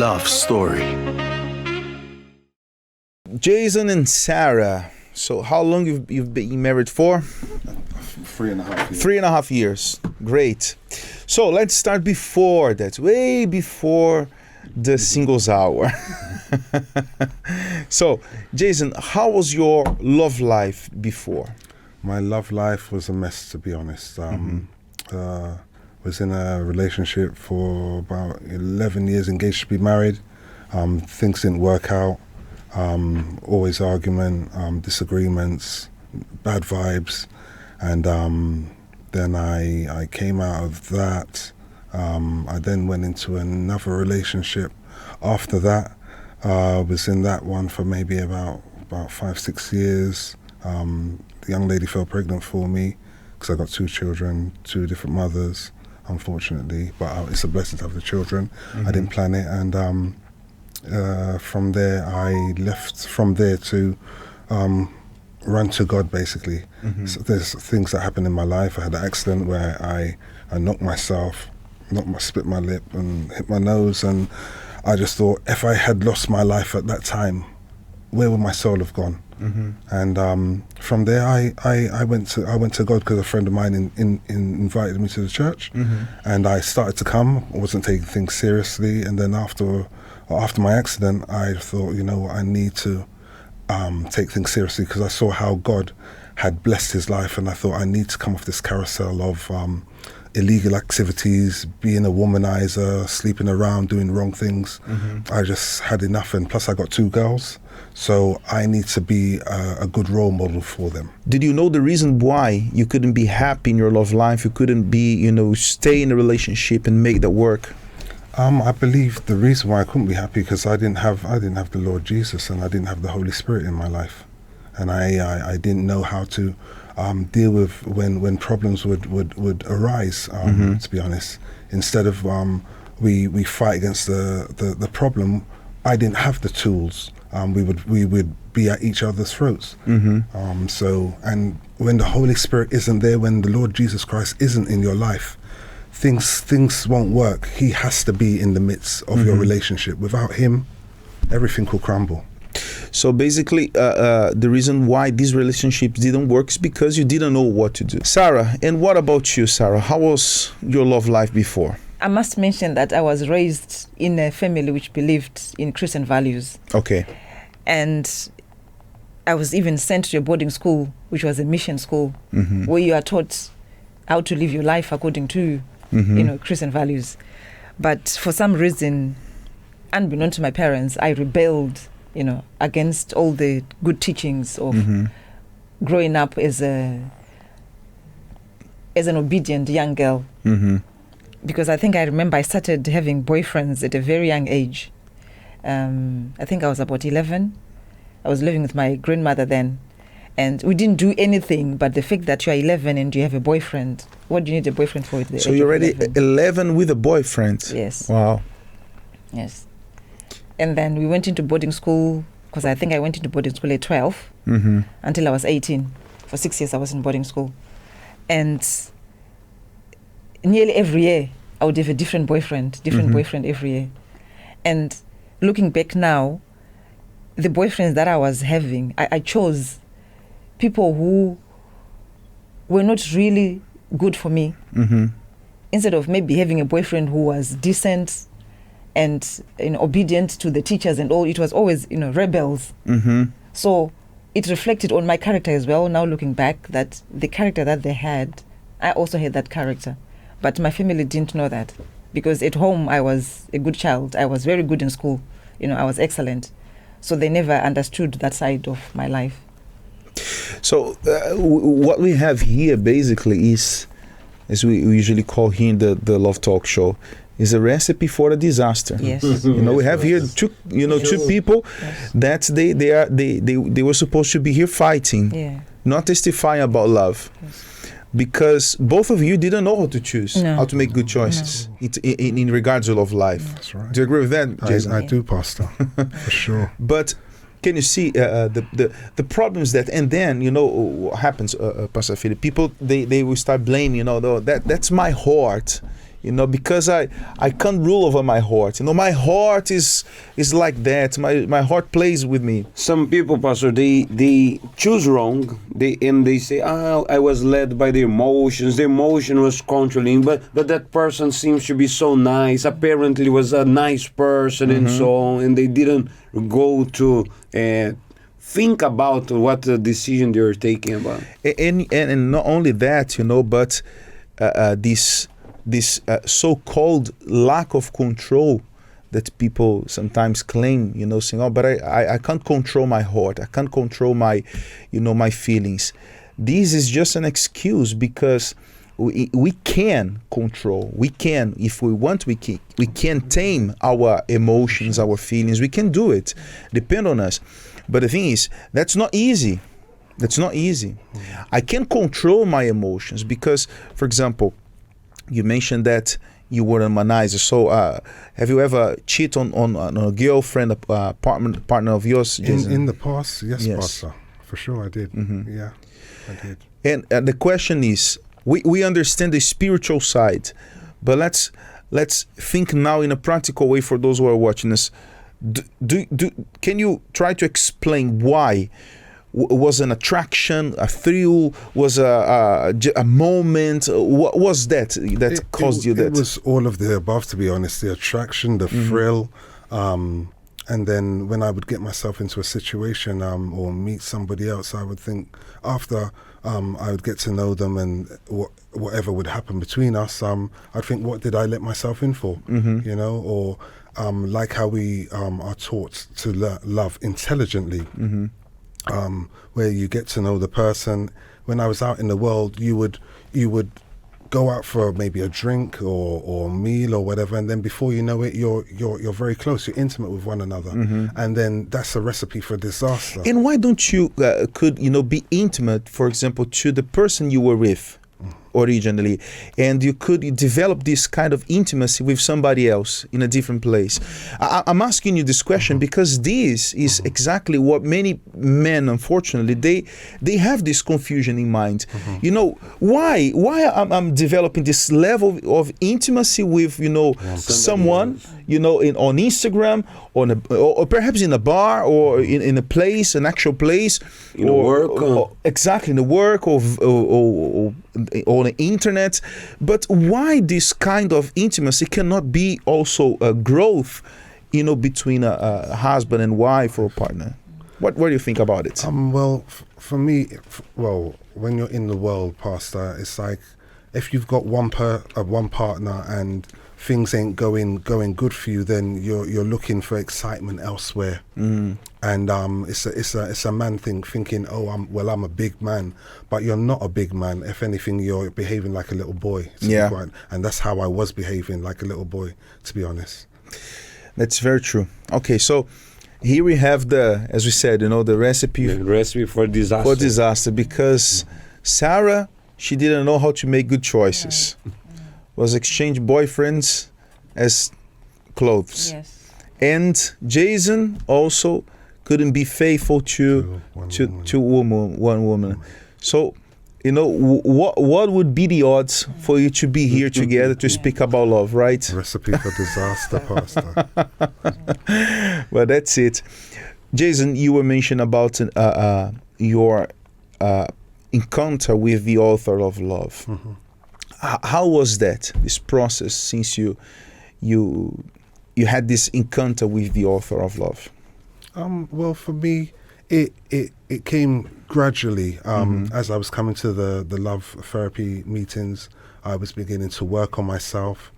love story. Jason and Sara. So how long you've been married for? 3.5 years. 3.5 years. Great. So let's start before that, way before the singles hour. So, Jason, how was your love life before? My love life was a mess, to be honest. Was in a relationship for about 11 years, engaged to be married. Things didn't work out. Always argument, disagreements, bad vibes. And then I came out of that. I then went into another relationship after that. Was in that one for maybe about 5-6 years. The young lady fell pregnant for me because I got 2 children, 2 different mothers, unfortunately. But it's a blessing to have the children. Mm-hmm. I didn't plan it. And from there, I left from there to run to God, basically. Mm-hmm. So there's things that happened in my life. I had an accident where I knocked myself, split my lip and hit my nose, and I just thought, if I had lost my life at that time, where would my soul have gone? Mm-hmm. And from there, I went to God because a friend of mine invited me to the church, mm-hmm. and I started to come. I wasn't taking things seriously, and then after my accident, I thought, I need to take things seriously because I saw how God had blessed his life, and I thought I need to come off this carousel of illegal activities, being a womanizer, sleeping around, doing wrong things. Mm-hmm. I just had enough, and plus I got 2 girls, so I need to be a good role model for them. Did you know the reason why you couldn't be happy in your love life? You couldn't be, stay in a relationship and make that work? I believe the reason why I couldn't be happy because I didn't have the Lord Jesus, and I didn't have the Holy Spirit in my life, and I didn't know how to deal with when problems would arise. Mm-hmm. To be honest, instead of we fight against the problem, I didn't have the tools. We would be at each other's throats. Mm-hmm. So, and when the Holy Spirit isn't there, when the Lord Jesus Christ isn't in your life, things won't work. He has to be in the midst of mm-hmm. your relationship. Without him, everything will crumble. So basically, the reason why these relationships didn't work is because you didn't know what to do. Sara, and what about you, Sara? How was your love life before? I must mention that I was raised in a family which believed in Christian values. Okay. And I was even sent to a boarding school, which was a mission school, mm-hmm. where you are taught how to live your life according to mm-hmm. Christian values. But for some reason, unbeknown to my parents, I rebelled, against all the good teachings of mm-hmm. growing up as an obedient young girl. Mm-hmm. Because I think I remember I started having boyfriends at a very young age. I think I was about 11. I was living with my grandmother then. And we didn't do anything, but the fact that you are 11 and you have a boyfriend, what do you need a boyfriend for? So you're already 11 with a boyfriend? Yes. Wow. Yes. And then we went into boarding school, because I think I went into boarding school at 12, mm-hmm. until I was 18. For 6 years I was in boarding school. And nearly every year I would have a different boyfriend mm-hmm. every year. And looking back now, the boyfriends that I was having, I chose people who were not really good for me. Mm-hmm. Instead of maybe having a boyfriend who was decent and obedient to the teachers and all, it was always rebels. Mm-hmm. So it reflected on my character as well. Now looking back, that the character that they had, I also had that character, but my family didn't know that, because at home I was a good child. I was very good in school. I was excellent. So they never understood that side of my life. So what we have here basically is, as we usually call here in the Love Talk Show, is a recipe for a disaster. Yes. We have here two people yes. that they were supposed to be here fighting, yeah. not testifying about love. Yes. Because both of you didn't know how to choose, how to make good choices in regards to love life. That's right. Do you agree with that, Jason? I do, Pastor, for sure. But can you see the problems that, and then what happens, Pastor Philip? People they will start blaming. That's my heart. because I can't rule over my heart. My heart is like that. My heart plays with me. Some people, Pastor, they choose wrong. They say, I was led by the emotions. The emotion was controlling, but that person seems to be so nice. Apparently was a nice person and so on, and they didn't go to think about what the decision they were taking about. And not only that, but this so-called lack of control that people sometimes claim, saying, oh, but I can't control my heart. I can't control my, my feelings. This is just an excuse, because we can control. We can, if we want, we can tame our emotions, our feelings. We can do it. Depend on us. But the thing is, that's not easy. That's not easy. I can control my emotions because, for example, you mentioned that you were a womanizer. So have you ever cheated on a girlfriend, a partner of yours, Jason? In the past, yes, Pastor. For sure I did. Yeah, I did. And the question is, we understand the spiritual side, but let's think now in a practical way for those who are watching us. Can you try to explain why? Was an attraction, a thrill, was a moment? What was that caused you that? It was all of the above, to be honest. The attraction, the thrill, and then when I would get myself into a situation or meet somebody else, I would think after I would get to know them and whatever would happen between us, I'd think, what did I let myself in for? Or like how we are taught to love intelligently. Where you get to know the person. When I was out in the world, you would go out for maybe a drink or a meal or whatever, and then before you know it, you're very close. You're intimate with one another, and then that's a recipe for disaster. And why don't you be intimate, for example, to the person you were with originally, and you could develop this kind of intimacy with somebody else in a different place? I'm asking you this question because this is exactly what many men, unfortunately, they have this confusion in mind. Why I'm developing this level of intimacy with someone on Instagram, or perhaps in a bar, or in a place, an actual place, or exactly in the work, or on the internet. But why this kind of intimacy cannot be also a growth, between a husband and wife or a partner? What do you think about it? Well, for me, when you're in the world, Pastor, it's like if you've got one partner and things ain't going good for you, then you're looking for excitement elsewhere. And it's a man thing, thinking, I'm a big man, but you're not a big man. If anything, you're behaving like a little boy. And that's how I was behaving, like a little boy, to be honest. That's very true. Okay, so here we have as we said, the recipe. The recipe for disaster. For disaster, because Sara, she didn't know how to make good choices. Was exchange boyfriends as clothes. Yes. And Jason also couldn't be faithful to one woman. So, what would be the odds for you to be here together to speak about love, right? Recipe for disaster, Pastor. Well, that's it. Jason, you were mentioning about your encounter with the author of love. How was that, this process, since you had this encounter with the author of love? Well, for me, it came gradually. As I was coming to the love therapy meetings, I was beginning to work on myself,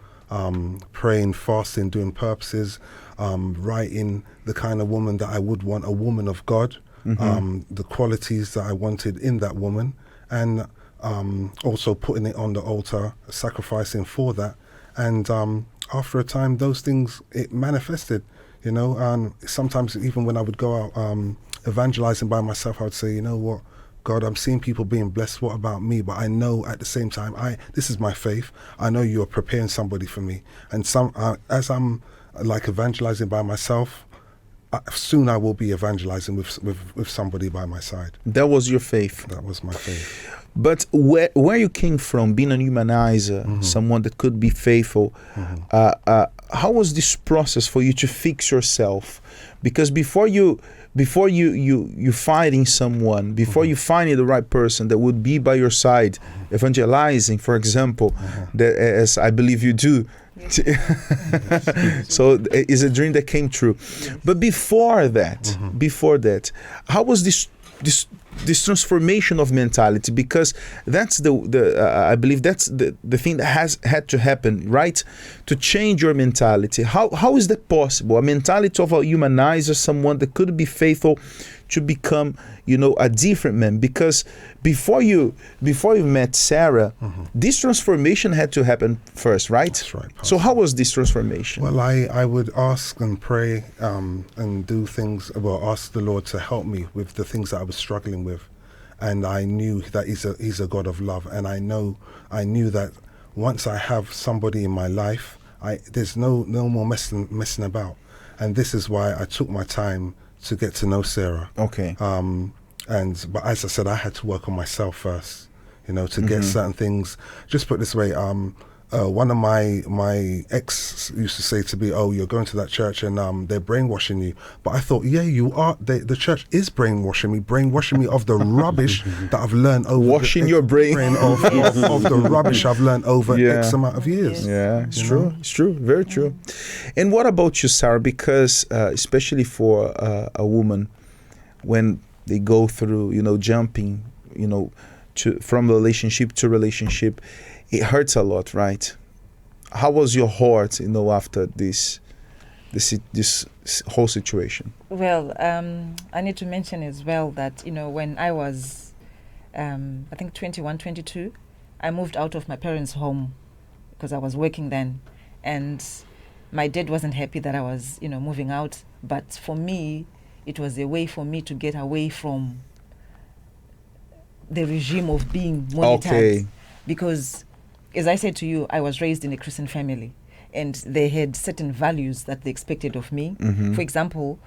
praying, fasting, doing purposes, writing the kind of woman that I would want, a woman of God, the qualities that I wanted in that woman, and also putting it on the altar, sacrificing for that. And after a time, those things, it manifested, and sometimes even when I would go out evangelizing by myself, I would say, what, God, I'm seeing people being blessed. What about me? But I know at the same time, this is my faith. I know you are preparing somebody for me. And as I'm like evangelizing by myself, soon I will be evangelizing with somebody by my side. That was your faith. That was my faith. But where you came from, being a humanizer, someone that could be faithful, how was this process for you to fix yourself? Because before you finding someone, before you finding the right person that would be by your side, evangelizing, for example, that, as I believe you do. So it's a dream that came true. But before that, how was this transformation of mentality? Because that's I believe that's the thing that has had to happen, right? To change your mentality. How is that possible? A mentality of a humanizer, someone that could be faithful, to become, a different man. Because before you met Sara, this transformation had to happen first, right? That's right. So how was this transformation? Well, I would ask and pray and do things. Well, ask the Lord to help me with the things that I was struggling with, and I knew that He's a God of love, and I knew that once I have somebody in my life, there's no more messing about, and this is why I took my time to get to know Sara. Okay. But as I said, I had to work on myself first, to get certain things. Just put it this way, one of my ex used to say to me, "Oh, you're going to that church and they're brainwashing you." But I thought, yeah, you are. The church is brainwashing me of the rubbish that I've learned over washing your brain of the rubbish I've learned over X amount of years. Yeah, it's true. It's true. Very true. And what about you, Sara? Because especially for a woman, when they go through, jumping, from relationship to relationship, it hurts a lot, right? How was your heart, after this whole situation? Well, I need to mention as well that, when I was, I think 21, 22, I moved out of my parents' home because I was working then. And my dad wasn't happy that I was, moving out. But for me, it was a way for me to get away from the regime of being monitored. Okay. Because, as I said to you, I was raised in a Christian family, and they had certain values that they expected of me. For example,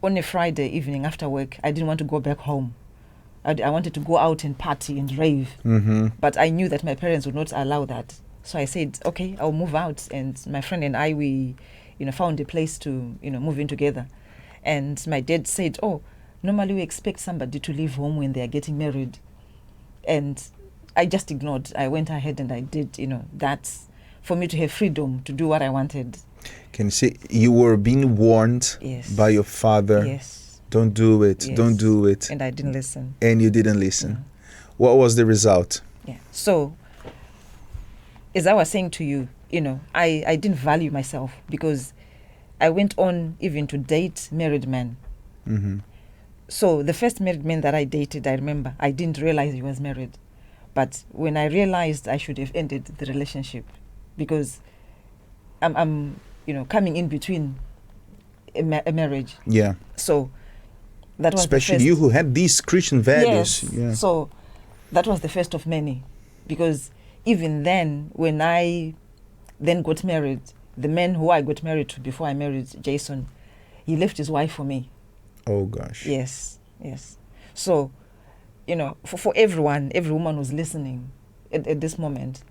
on a Friday evening after work, I didn't want to go back home. I wanted to go out and party and rave. But I knew that my parents would not allow that. So I said, okay, I'll move out. And my friend and I, we, found a place to, move in together. And my dad said, oh, normally we expect somebody to leave home when they are getting married. And I just ignored. I went ahead and I did, that's for me to have freedom to do what I wanted. Can you say you were being warned by your father? Yes. Don't do it. Yes. Don't do it. And I didn't listen. And you didn't listen. What was the result? Yeah. So, as I was saying to you, I didn't value myself because I went on even to date married men. So the first married man that I dated, I remember, I didn't realize he was married. But when I realized, I should have ended the relationship because I'm coming in between a marriage. Yeah. So that was especially you who had these Christian values. Yes. Yeah. So that was the first of many, because even then, when I then got married, the man who I got married to before I married Jason, he left his wife for me. Oh gosh. Yes. So, for everyone, every woman who's listening at this moment,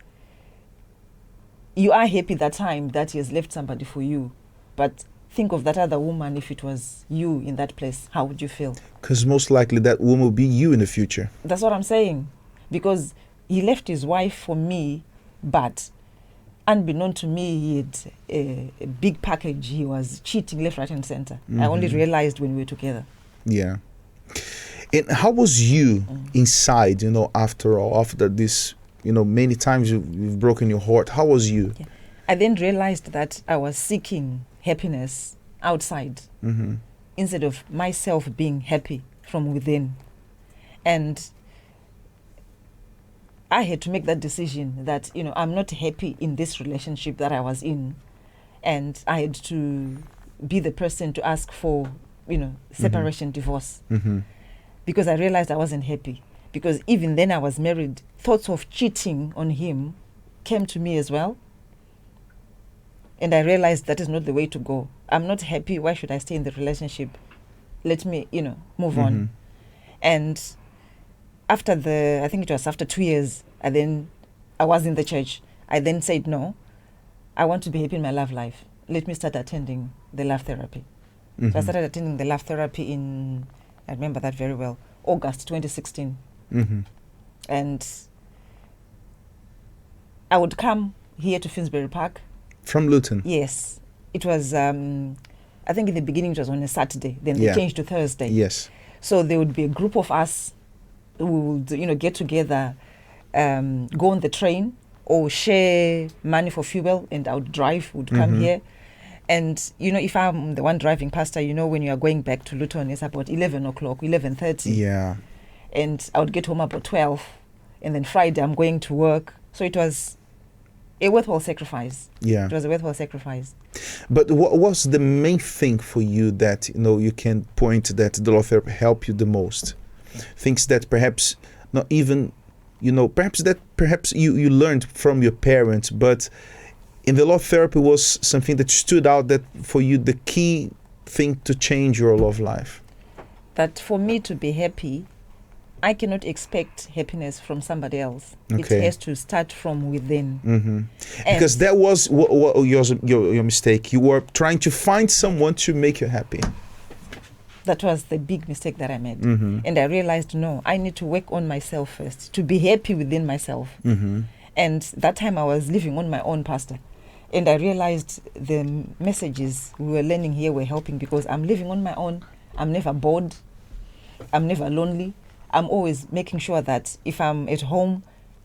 you are happy that time that he has left somebody for you, but think of that other woman. If it was you in that place, how would you feel? Because most likely that woman will be you in the future. That's what I'm saying, because he left his wife for me, but unbeknown to me, he had a big package. He was cheating left, right, and center. I only realized when we were together. Yeah. And how was you inside, after this, many times you've broken your heart. How was you? Yeah. I then realized that I was seeking happiness outside instead of myself being happy from within. And I had to make that decision that, I'm not happy in this relationship that I was in. And I had to be the person to ask for, separation, divorce. Because I realized I wasn't happy. Because even then I was married, thoughts of cheating on him came to me as well. And I realized that is not the way to go. I'm not happy. Why should I stay in the relationship? Let me, move on. And after I think it was after 2 years, I was in the church. I then said, no, I want to be happy in my love life. Let me start attending the love therapy. So I started attending the love therapy I remember that very well, August 2016. And I would come here to Finsbury Park. From Luton? Yes. It was, I think in the beginning it was on a Saturday. Then they changed to Thursday. Yes. So there would be a group of us who would, get together, go on the train or share money for fuel, and I would drive, would come here. And, if I'm the one driving, Pastor, when you are going back to Luton, it's about 11 o'clock, 11:30. Yeah. And I would get home about 12. And then Friday, I'm going to work. So it was a worthwhile sacrifice. Yeah. It was a worthwhile sacrifice. But what was the main thing for you that, you can point that the law therapy helped you the most? Things that perhaps not even, perhaps you learned from your parents, but in the law therapy was something that stood out that for you the key thing to change your love life? That for me to be happy, I cannot expect happiness from somebody else. Okay. It has to start from within. Because that was what your mistake. You were trying to find someone to make you happy. That was the big mistake that I made. And I realized, no, I need to work on myself first, to be happy within myself. And that time I was living on my own, Pastor. And I realized the messages we were learning here were helping, because I'm living on my own. I'm never bored. I'm never lonely. I'm always making sure that if I'm at home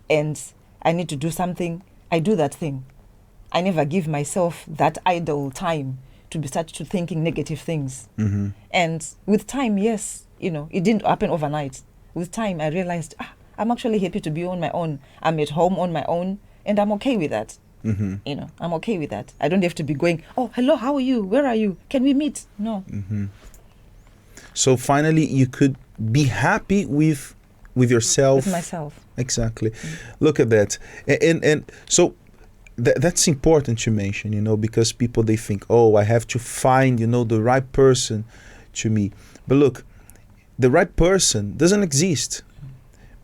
and I need to do something, I do that thing. I never give myself that idle time to start to thinking negative things. And with time, yes, it didn't happen overnight. With time, I realized, I'm actually happy to be on my own. I'm at home on my own, and I'm okay with that. I'm okay with that. I don't have to be going, oh, hello, how are you? Where are you? Can we meet? No. So finally, you could be happy with yourself. With myself. Exactly. Look at that. And so that's important to mention, because people, they think, oh, I have to find, the right person to me. But look, the right person doesn't exist,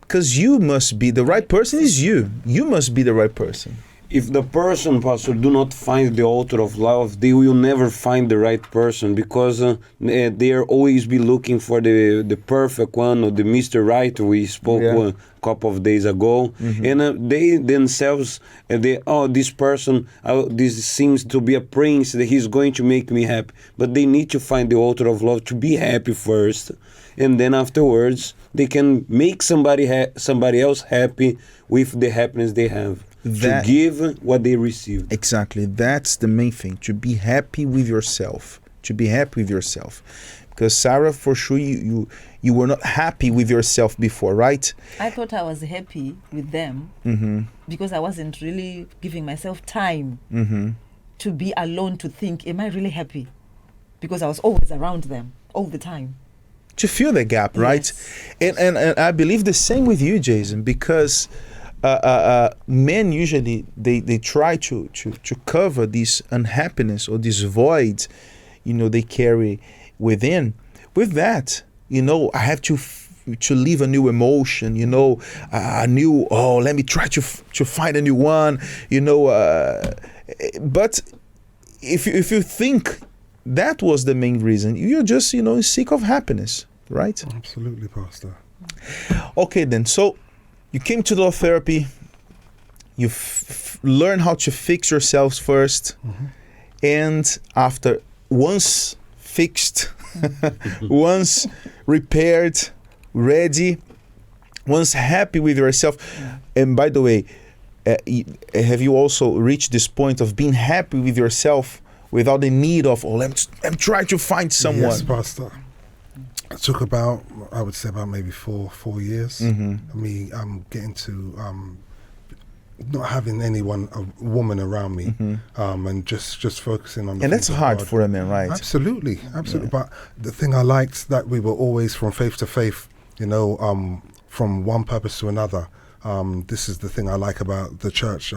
because you must be, the right person is you. You must be the right person. If the person, Pastor, do not find the author of love, they will never find the right person, because they are always be looking for the perfect one, or the Mr. Right we spoke a couple of days ago. And they themselves, this person, this seems to be a prince, that he's going to make me happy. But they need to find the author of love to be happy first. And then afterwards, they can make somebody else happy with the happiness they have. To give what they received. Exactly. That's the main thing. To be happy with yourself. To be happy with yourself. Because Sara, for sure, you were not happy with yourself before, right? I thought I was happy with them because I wasn't really giving myself time to be alone, to think, am I really happy? Because I was always around them all the time. To fill the gap, right? Yes. And I believe the same with you, Jason, because men usually they try to cover this unhappiness or this void, they carry within. With that, I have to live a new emotion, a new, let me try to find a new one, but if you think that was the main reason, you're just sick of happiness, right? Absolutely, Pastor. Okay, then, so you came to law therapy. You learn how to fix yourselves first, and after once fixed, once repaired, ready, once happy with yourself. And by the way, have you also reached this point of being happy with yourself without the need of, I'm trying to find someone? Yes, Pastor. It took about, I would say, about maybe four years. Me getting to not having a woman around me, and just focusing on. And that's hard for a man, right? Absolutely. But the thing I liked, that we were always from faith to faith, from one purpose to another. this is the thing I like about the church.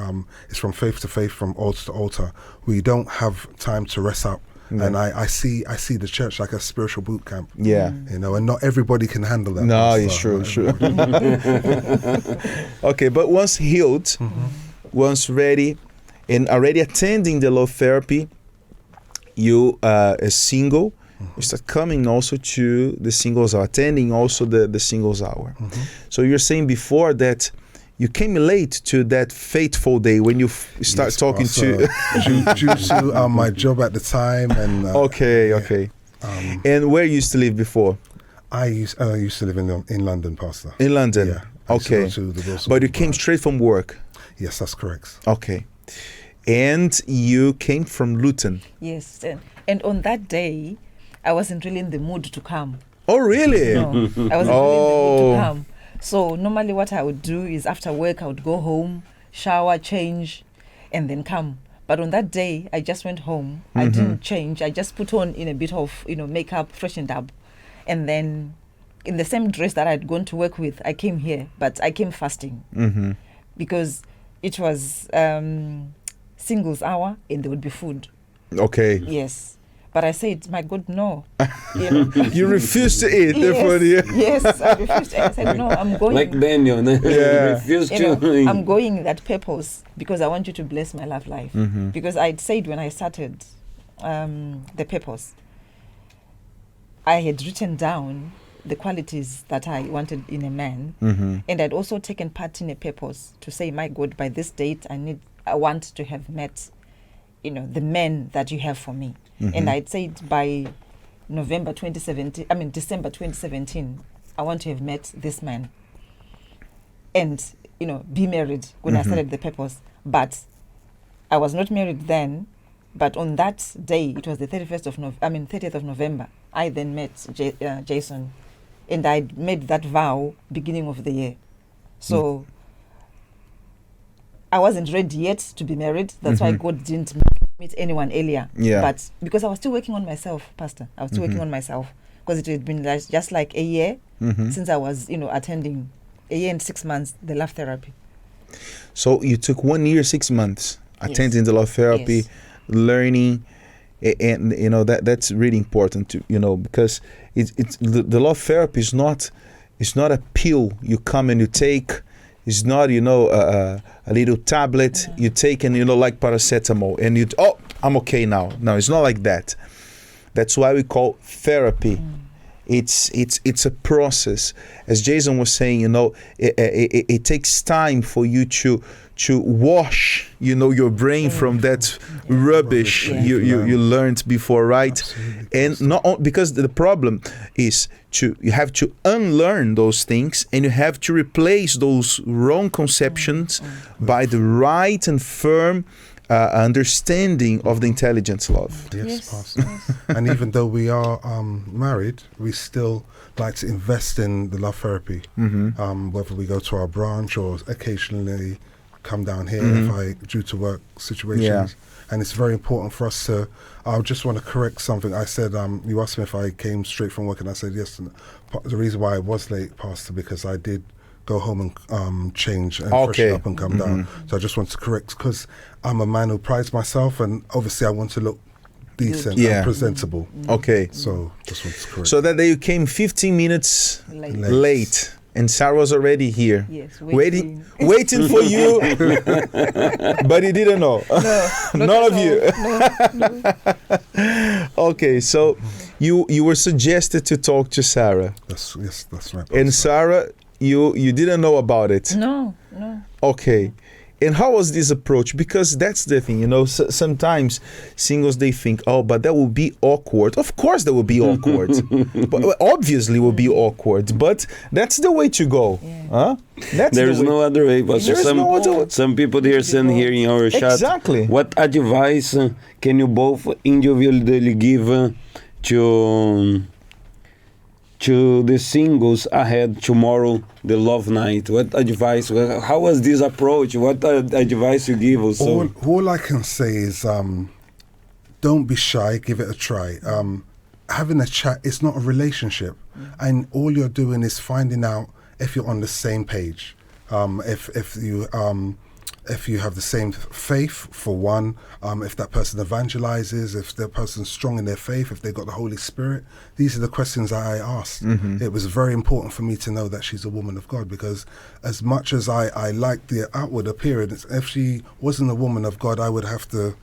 It's from faith to faith, from altar to altar. We don't have time to rest up. And I see the church like a spiritual boot camp. Yeah. You know, and not everybody can handle that. No, Pastor. it's true, Not true. everybody. Okay, but once healed, once ready, and already attending the love therapy, you as single, you start coming also to the singles hour, attending also the singles hour. So you're saying before that you came late to that fateful day when you start talking to. due to my job at the time, and okay. And where you used to live before? I used to live in London, Pastor. In London. Yeah. I used to Okay. go to the Wilson But you came branch. straight from work. Yes, that's correct. Okay. And you came from Luton. Yes, and on that day, I wasn't really in the mood to come. Oh, really? No, I wasn't really in the Oh. mood to come. So normally what I would do is after work, I would go home, shower, change, and then come. But on that day, I just went home. I didn't change. I just put on in a bit of, makeup, freshened up. And then in the same dress that I'd gone to work with, I came here. But I came fasting because it was singles hour and there would be food. Okay. Yes. But I said, my God, no. You know? You refused to eat. Yes, I refused. I said, no, I'm going. Like Daniel, Yeah. refused You to. know, I'm going that purpose because I want you to bless my love life. Because I'd said when I started the purpose, I had written down the qualities that I wanted in a man, and I'd also taken part in a purpose to say, my God, by this date, I want to have met, the men that you have for me. And I'd said by December 2017, I want to have met this man and, be married when I started the purpose. But I was not married then, but on that day, it was the 30th of November, I then met Jason, and I made that vow beginning of the year. So I wasn't ready yet to be married. That's why God didn't meet anyone earlier. Yeah. But because I was still working on myself, Pastor, I was still working on myself because it had been just like a year since I was, attending a year and 6 months the love therapy. So you took 1 year, 6 months attending the love therapy, Yes. learning, and that's really important to because it's the love therapy is not a pill you come and you take. It's not a little tablet you take and like paracetamol and I'm okay now. No, it's not like that. That's why we call therapy. It's a process. As Jason was saying, it takes time for you to wash your brain from that rubbish you learned before, right? Absolutely. And not because the problem is you have to unlearn those things and you have to replace those wrong conceptions by the right and firm understanding of the intelligence love. Yes, Pastor. And even though we are married, we still like to invest in the love therapy. Whether we go to our branch or occasionally come down here due to work situations. Yeah. And it's very important for us to. I just want to correct something. I said you asked me if I came straight from work, and I said yes. And the reason why I was late, Pastor, because I did go home and change and freshen up and come down. So I just want to correct because I'm a man who prides myself, and obviously I want to look decent and presentable. Okay. So just want to correct. So that day you came 15 minutes late. And Sara was already here, Yes, waiting for you, but he didn't know. No, None of you. No. Okay, so you were suggested to talk to Sara, That's right. and Pastor. Sara, you didn't know about it. No. Okay. And how was this approach? Because that's the thing, sometimes singles, they think, but that will be awkward. Of course that will be awkward. But obviously will be awkward. But that's the way to go. Yeah. Huh? There's no other way. But There is no other way. some people here send here in our chat. Exactly. What advice can you both individually give to the singles ahead tomorrow, the love night? What advice? How was this approach? What advice you give us? All I can say is don't be shy, give it a try. Having a chat, it's not a relationship, and all you're doing is finding out if you're on the same page. If you have the same faith, for one, if that person evangelizes, if that person's strong in their faith, if they've got the Holy Spirit. These are the questions that I asked. It was very important for me to know that she's a woman of God, because as much as I liked the outward appearance, if she wasn't a woman of God, I would have to,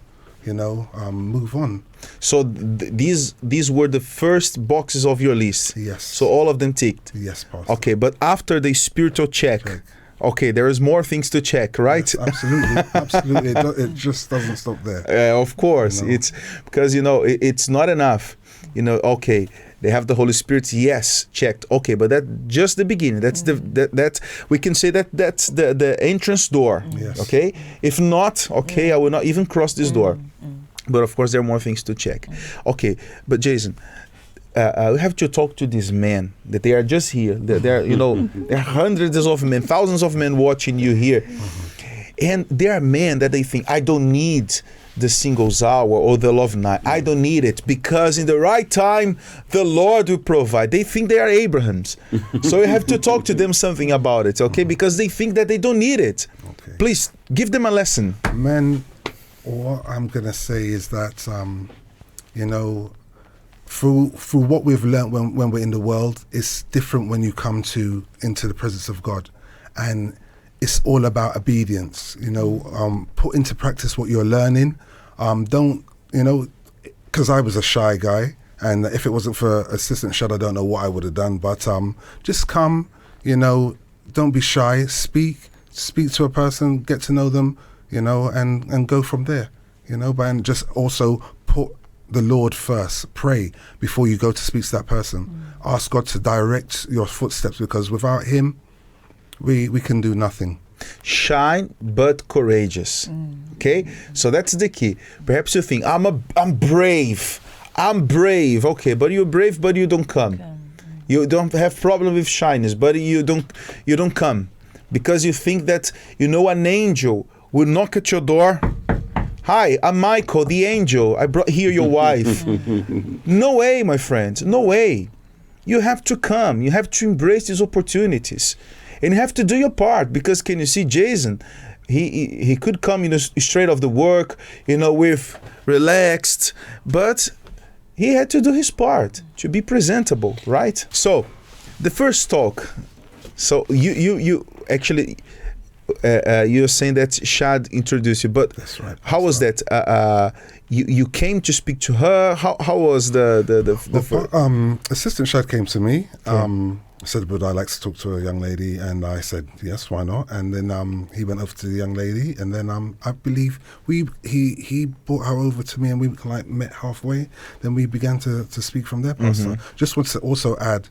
move on. So these were the first boxes of your list. Yes. So all of them ticked. Yes, Pastor. Okay, but after the spiritual check. Okay, there is more things to check, right? Yes, absolutely. It just doesn't stop there. Of course, it's because it's not enough. Okay, they have the Holy Spirit. Yes, checked. Okay, but that's just the beginning. That's that we can say that's the entrance door. Yes. Okay, if not, I will not even cross this door. But of course, there are more things to check. Okay, but Jason. We have to talk to these men that they are just here. There are hundreds of men, thousands of men watching you here, and there are men that they think, I don't need the singles hour or the love night. I don't need it because in the right time the Lord will provide. They think they are Abrahams, so you have to talk to them something about it, okay? Because they think that they don't need it. Okay. Please give them a lesson. Men, what I'm gonna say is that through what we've learned when we're in the world, it's different when you come into the presence of God, and it's all about obedience. Put into practice what you're learning. Don't because I was a shy guy, and if it wasn't for Assistant Shad, I don't know what I would have done. But just come, don't be shy. Speak to a person, get to know them, and go from there. And just also put the Lord first. Pray before you go to speak to that person. Ask God to direct your footsteps, because without Him, we can do nothing. Shy but courageous. Okay, so that's the key. Perhaps you think I'm brave. Okay, but you're brave, but you don't come. You don't have problem with shyness, but you don't come because you think that an angel will knock at your door. Hi, I'm Michael, the angel. I brought here your wife. No way, my friends. No way. You have to come. You have to embrace these opportunities. And you have to do your part, because can you see Jason? He could come, straight off the work, with relaxed, but he had to do his part to be presentable, right? So, the first talk. So you actually. You're saying that Shad introduced you, but that's right. How was that? You came to speak to her. How was the Assistant Shad came to me. Said, "Would I like to talk to a young lady?" And I said, "Yes, why not?" And then he went over to the young lady, and then I believe he brought her over to me, and we met halfway. Then we began to speak from there, Pastor. Just want to also add.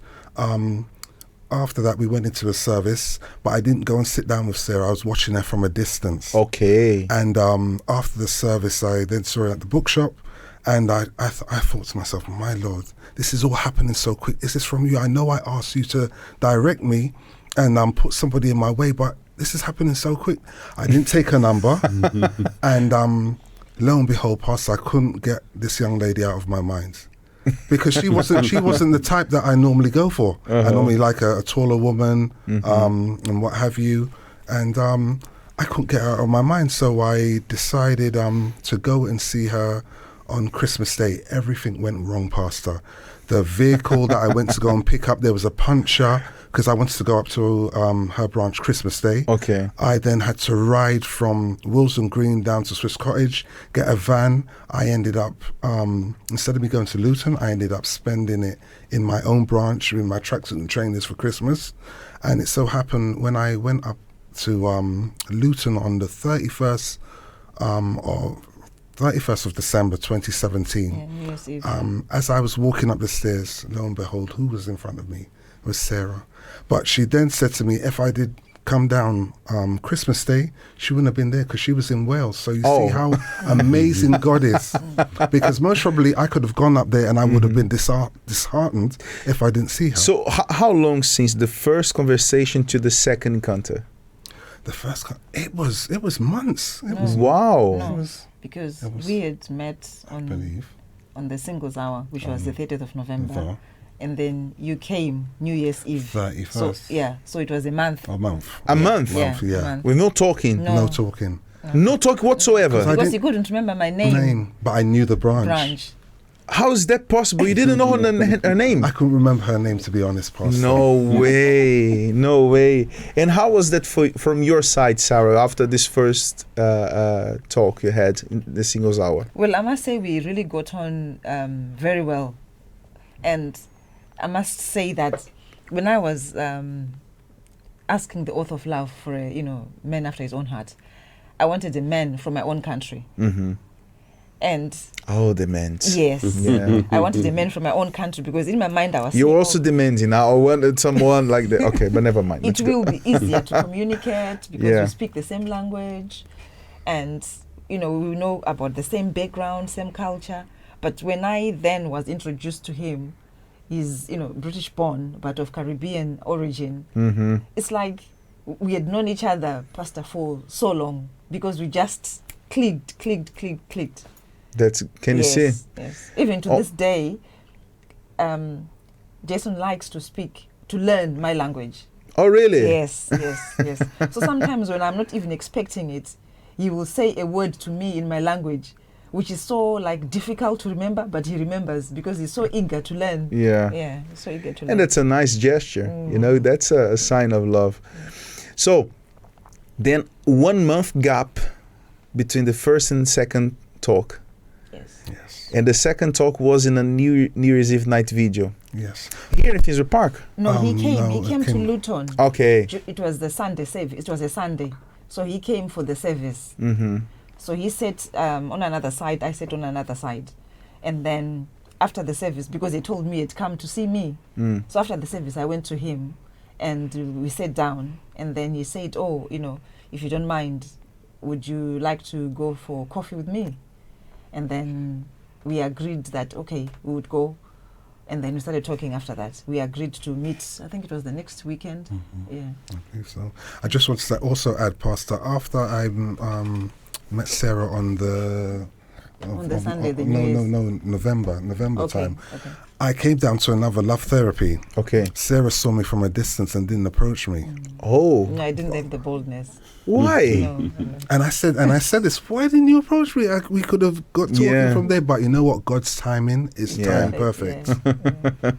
After that, we went into a service, but I didn't go and sit down with Sarah. I was watching her from a distance. Okay. And after the service, I then saw her at the bookshop, and I thought to myself, my Lord, this is all happening so quick. Is this from you? I know I asked you to direct me and put somebody in my way, but this is happening so quick. I didn't take her number, and lo and behold, Pastor, I couldn't get this young lady out of my mind. Because she wasn't the type that I normally go for. I normally like a taller woman, and what have you, and I couldn't get her out of my mind. So I decided to go and see her on Christmas Day. Everything went wrong, Pastor. The vehicle that I went to go and pick up, there was a puncture, because I wanted to go up to her branch Christmas Day. Okay. I then had to ride from Wilson Green down to Swiss Cottage, get a van. I ended up, instead of me going to Luton, I ended up spending it in my own branch with my tracksuit and trainers for Christmas. And it so happened when I went up to Luton on the 31st of December 2017, yes, as I was walking up the stairs, lo and behold, who was in front of me? It was Sara. But she then said to me, if I did come down Christmas Day, she wouldn't have been there because she was in Wales. So you see how amazing God is. Because most probably I could have gone up there and I would have been disheartened if I didn't see her. So how long since the first conversation to the second encounter? The first, it was months. It was wow. No, because we had met on the singles hour, which was the 30th of November. and then you came New Year's Eve. 31st. So so it was a month. A month. A month? A month. With no talking? No. No talking. No talk whatsoever? Because he couldn't remember my name. But I knew the branch. How is that possible? You didn't know her name? I couldn't remember her name, to be honest, Pastor. No way. No way. And how was that from your side, Sarah, after this first talk you had in the singles hour? Well, I must say we really got on very well. And I must say that when I was asking the author of love for a man after his own heart, I wanted a man from my own country. Mm-hmm. And the men. Yes. Yeah. I wanted a man from my own country because in my mind I was You're also demanding. I wanted someone like that. Okay, but never mind. It will be easier to communicate because we speak the same language and we know about the same background, same culture. But when I then was introduced to him, he's British born but of Caribbean origin. Mm-hmm. It's like we had known each other, Pastor, for so long because we just clicked. Can you see? Yes. Even to this day, Jason likes to learn my language. Oh, really? Yes. So sometimes when I'm not even expecting it, he will say a word to me in my language, which is so difficult to remember, but he remembers because he's so eager to learn. Yeah. He's so eager to learn. And that's a nice gesture. That's a sign of love. So, then 1 month gap between the first and second talk. Yes. And the second talk was in a New Year's Eve night video. Yes. Here in Finsbury Park. No, he came to Luton. Okay. It was the Sunday service. It was a Sunday. So he came for the service. Mm-hmm. So he sat on another side, I sat on another side. And then after the service, because he told me he'd come to see me. So after the service, I went to him and we sat down. And then he said, if you don't mind, would you like to go for coffee with me? And then we agreed that, okay, we would go. And then we started talking after that. We agreed to meet, I think it was the next weekend. Mm-hmm. Yeah. I think so. I just wanted to also add, Pastor, after I met Sarah on the Sunday, the November okay, time. Okay. I came down to another love therapy. Okay. Sarah saw me from a distance and didn't approach me. Oh. No, I didn't have the boldness. Why? No. And I said this, why didn't you approach me? We could have got talking from there, but you know what? God's timing is time perfect. Yeah.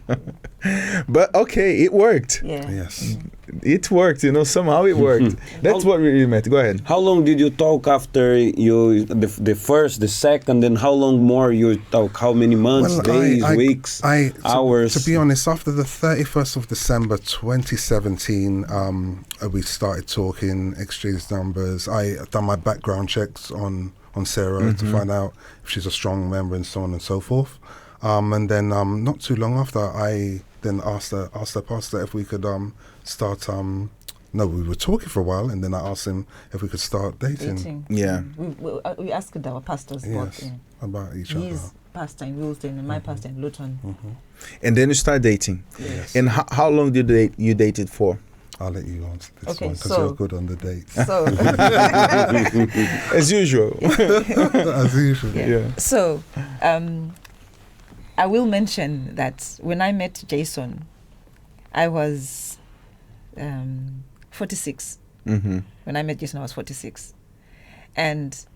But okay, it worked. Yeah. Yes. It worked, somehow it worked. That's what really meant. Go ahead. How long did you talk after the first, the second, and how long more you talk? How many months, days, weeks, hours? To be honest, after the 31st of December 2017, we started talking, exchanged numbers. I done my background checks on Sarah to find out if she's a strong member and so on and so forth. And then not too long after, I then asked the pastor if we could start. No, we were talking for a while, and then I asked him if we could start dating. Yeah. We asked our pastors about each His other. pastor in Wilton and my pastor in Luton. And then you start dating. Yes. And how long did you dated for? I'll let you answer this Okay, one because so- you're good on the dates. So, As usual. As usual. Yeah. so I will mention that when I met Jason, I was 46. Mm-hmm. When I met Jason, I was 46. And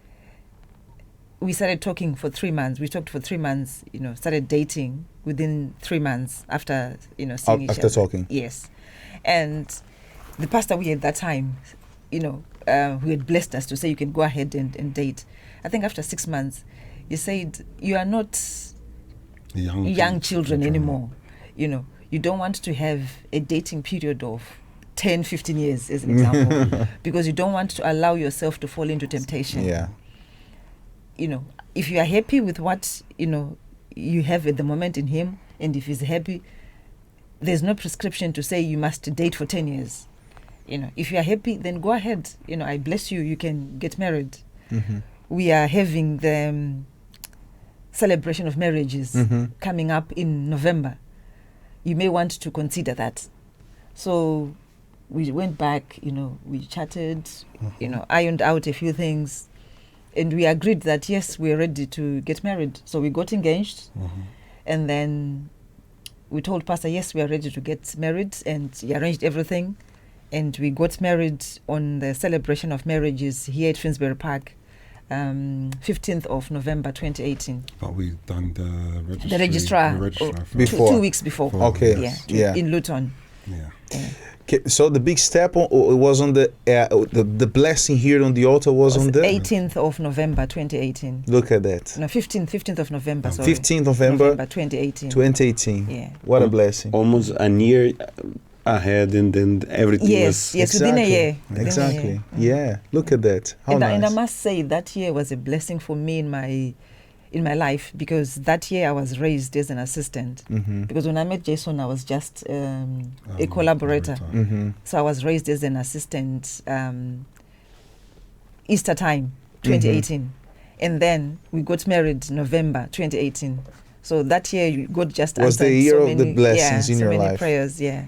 we started talking for 3 months. We talked for 3 months, started dating within 3 months after, seeing each After other. talking. Yes. And the pastor we had that time, who had blessed us to say you can go ahead and date. I think after 6 months, he said, you are not young children anymore. You don't want to have a dating period of 10, 15 years, as an example, because you don't want to allow yourself to fall into temptation. Yeah. If you are happy with what, you have at the moment in him, and if he's happy, there's no prescription to say you must date for 10 years. If you are happy, then go ahead. I bless you, you can get married. Mm-hmm. We are having the celebration of marriages coming up in November. You may want to consider that. So we went back, we chatted, ironed out a few things, and we agreed that yes, we're ready to get married. So we got engaged, and then we told Pastor, yes, we are ready to get married, and he arranged everything. And we got married on the celebration of marriages here at Finsbury Park, 15th of November 2018. But we done the registry. The registrar. Before. 2 weeks before. Okay. Yeah. In Luton. Yeah. Okay, so the big step was on the blessing here on the altar was on the 18th of November 2018. Look at that. No, 15th of November. Sorry. 15th November 2018. 2018. Yeah. What a blessing. Almost a year ahead, and then everything was... Yes, within a year. Exactly. Yeah. Look at that. How nice. And I must say that year was a blessing for me in my life, because that year I was raised as an assistant. Because when I met Jason, I was just a collaborator. So I was raised as an assistant Easter time, 2018. And then we got married November 2018. So that year God just was the year of the blessings in your life. So many prayers, yeah.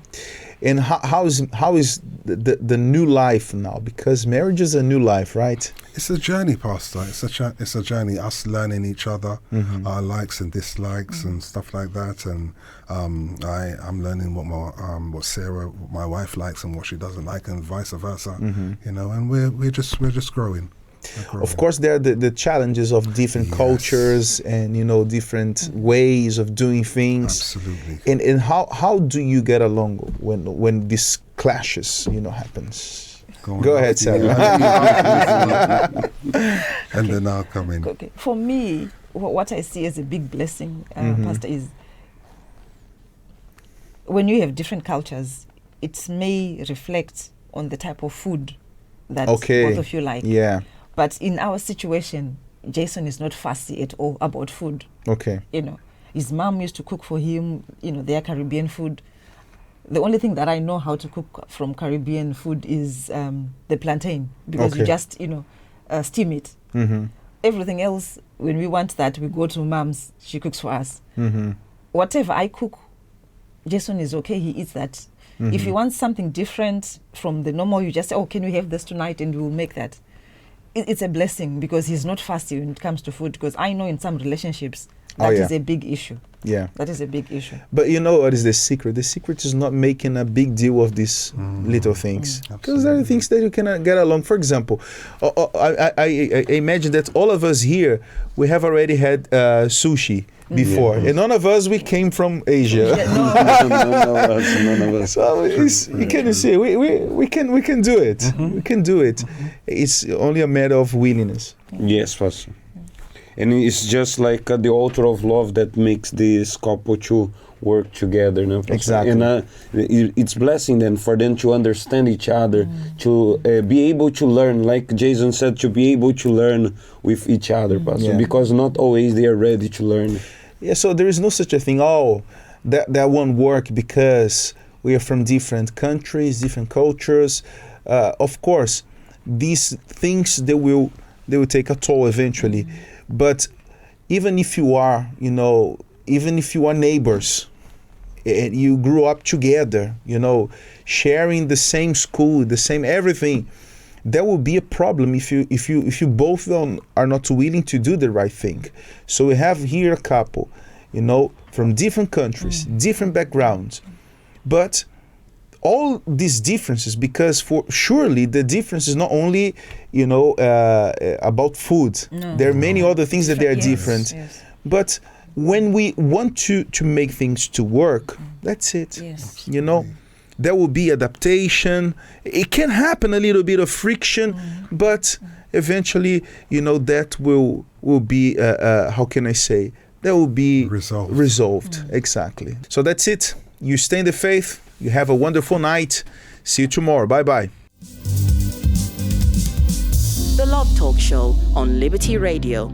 And how is the new life now? Because marriage is a new life, right? It's a journey, Pastor. It's a journey. Us learning each other, our likes and dislikes and stuff like that. And I'm learning what Sarah, my wife, likes and what she doesn't like, and vice versa. You know, and we're just growing. Of course, there are the challenges of different cultures and different ways of doing things. Absolutely. And how do you get along when this clashes happens? Go ahead, Sara. And then I'll come in. Okay. For me, what I see as a big blessing, Pastor, is when you have different cultures, it may reflect on the type of food that both of you like. Yeah. But in our situation, Jason is not fussy at all about food. Okay. His mom used to cook for him, their Caribbean food. The only thing that I know how to cook from Caribbean food is the plantain, because you just, steam it. Everything else, when we want that, we go to Mom's. She cooks for us. Whatever I cook, Jason is okay. He eats that. If he wants something different from the normal, you just say, can we have this tonight? And we will make that. It's a blessing, because he's not fussy when it comes to food, because I know in some relationships that is a big issue. Yeah. That is a big issue. But you know what is the secret? The secret is not making a big deal of these little things. Because there are things that you cannot get along. For example, I imagine that all of us here, we have already had sushi before. And none of us, we came from Asia. None of us. So you can see, we can do it. We can do it. It's only a matter of willingness. Yes, Pastor. And it's just like the altar of love that makes this couple to work together. No? Exactly. And it's blessing then for them to understand each other, to be able to learn, like Jason said, to be able to learn with each other, Pastor, because not always they are ready to learn. Yeah, so there is no such a thing, that won't work because we are from different countries, different cultures. Of course, these things, they will take a toll eventually. But even if you are, even if you are neighbors, and you grew up together, sharing the same school, the same everything, there will be a problem if you both are not willing to do the right thing. So we have here a couple, from different countries, different backgrounds, but all these differences, because surely the difference is not only about food. There are many other things that they are different. Yes. But when we want to make things to work, that's it. Yes. There will be adaptation. It can happen, a little bit of friction, but eventually, that will be how can I say? That will be resolved. Exactly. So that's it. You stay in the faith. You have a wonderful night. See you tomorrow. Bye-bye. The Love Talk Show on Liberty Radio.